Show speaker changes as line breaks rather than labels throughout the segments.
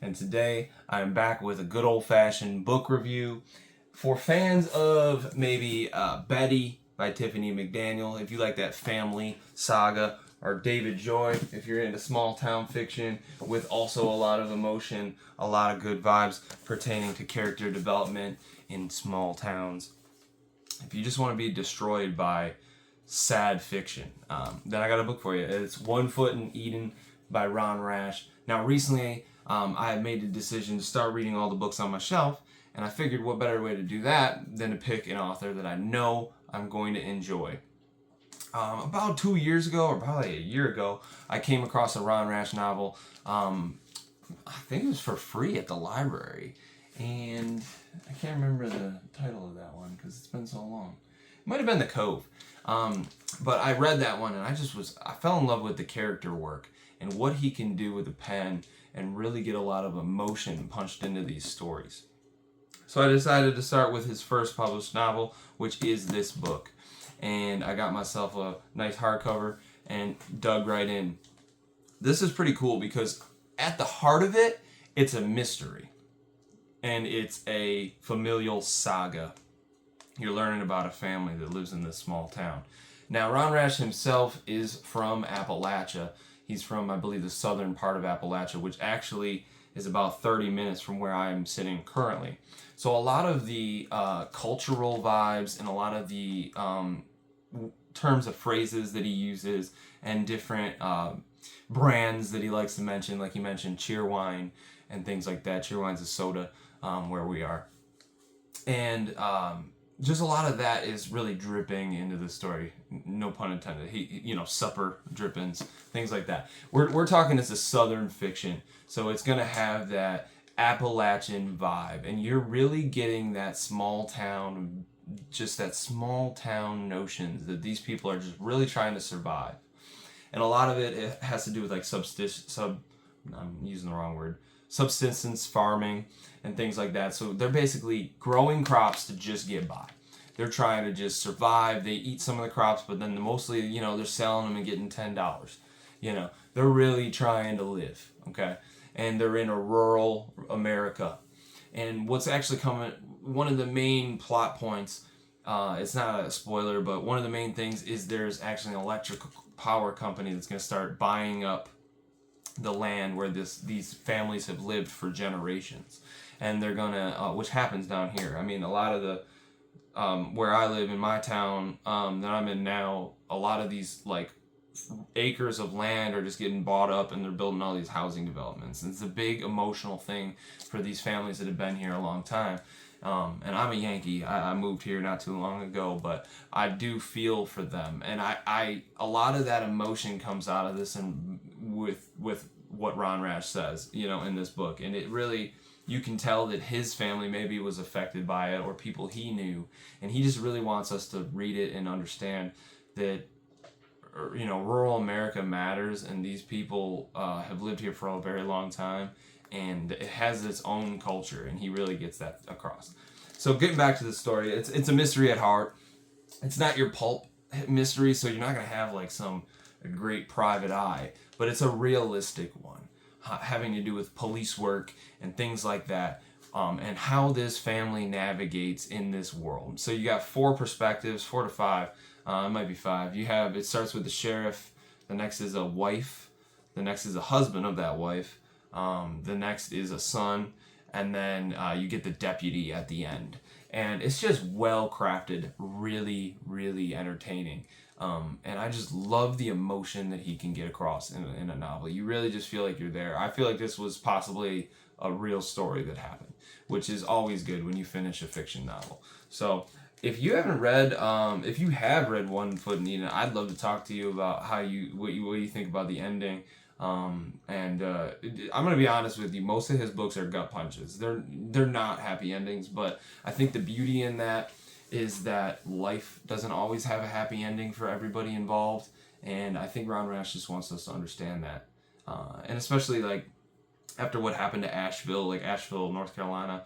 and today I'm back with a good old-fashioned book review for fans of maybe Betty by Tiffany McDaniel, if you like that family saga, or David Joy, if you're into small town fiction with also a lot of emotion, a lot of good vibes pertaining to character development in small towns. If you just want to be destroyed by sad fiction, then I got a book for you. It's One Foot in Eden by Rash. Now, recently, I had made the decision to start reading all the books on my shelf, and I figured what better way to do that than to pick an author that I know I'm going to enjoy. About 2 years ago, or probably a year ago, I came across a Rash novel. I think it was for free at the library, and I can't remember the title of that one because it's been so long. It might have been The Cove. But I read that one and I fell in love with the character work and what he can do with a pen and really get a lot of emotion punched into these stories. So I decided to start with his first published novel, which is this book. And I got myself a nice hardcover and dug right in. This is pretty cool because at the heart of it, it's a mystery. And it's a familial saga. You're learning about a family that lives in this small town. Now, Rash himself is from Appalachia. He's from, I believe, the southern part of Appalachia, which actually is about 30 minutes from where I'm sitting currently. So a lot of the cultural vibes and a lot of the terms of phrases that he uses and different brands that he likes to mention, like he mentioned Cheerwine and things like that. Cheerwine's a soda where we are. And just a lot of that is really dripping into the story. No pun intended. Supper drippings, things like that. We're talking it's a southern fiction, so it's gonna have that Appalachian vibe, and you're really getting that small town notions that these people are just really trying to survive, and a lot of it has to do with like subsistence farming and things like that. So they're basically growing crops to just get by. They're trying to just survive. They eat some of the crops, but then mostly, they're selling them and getting $10. They're really trying to live, okay? And they're in a rural America. And what's actually coming, one of the main plot points, it's not a spoiler, but one of the main things is there's actually an electric power company that's going to start buying up the land where these families have lived for generations, and they're gonna which happens down here. I mean, a lot of the where I live in my town that I'm in now, a lot of these like acres of land are just getting bought up, and they're building all these housing developments. And it's a big emotional thing for these families that have been here a long time. And I'm a Yankee. I moved here not too long ago, but I do feel for them, and I a lot of that emotion comes out of this, and with what Rash says, in this book, and it really, you can tell that his family maybe was affected by it, or people he knew, and he just really wants us to read it and understand that rural America matters, and these people have lived here for a very long time, and it has its own culture, and he really gets that across. So getting back to the story, it's a mystery at heart. It's not your pulp mystery, so you're not going to have like some great private eye, but it's a realistic one, having to do with police work and things like that, and how this family navigates in this world. So you got 4 perspectives, 4 to 5, it might be 5. It starts with the sheriff, the next is a wife, the next is a husband of that wife, the next is a son, and then you get the deputy at the end. And it's just well crafted, really, really entertaining. And I just love the emotion that he can get across in a novel. You really just feel like you're there. I feel like this was possibly a real story that happened, which is always good when you finish a fiction novel. So if you have read One Foot in Eden, I'd love to talk to you about what you think about the ending. I'm gonna be honest with you. Most of his books are gut punches. They're not happy endings, but I think the beauty in that is that life doesn't always have a happy ending for everybody involved, and I think Rash just wants us to understand that, and especially like after what happened to Asheville, North Carolina,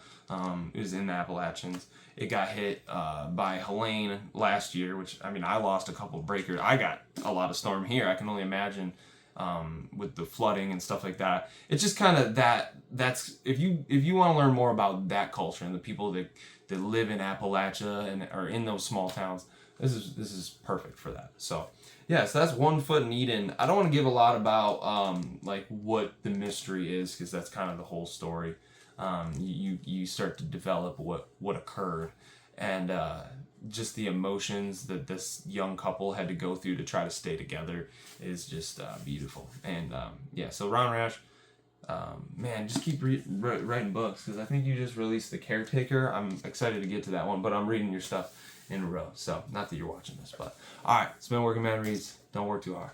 it was in the Appalachians. It got hit by Helene last year, which, I mean, I lost a couple of breakers. I got a lot of storm here. I can only imagine with the flooding and stuff like that. It's just kind of that's if you want to learn more about that culture and the people that live in Appalachia and are in those small towns, this is perfect for that. So yeah, so that's One Foot in Eden. I don't want to give a lot about like what the mystery is, because that's kind of the whole story. You start to develop what occurred, and just the emotions that this young couple had to go through to try to stay together is just beautiful. And yeah, so Ron Rash, man, just keep writing books, because I think you just released The Caretaker. I'm excited to get to that one, but I'm reading your stuff in a row. So not that you're watching this, but all right, it's been Working Man Reads. Don't work too hard.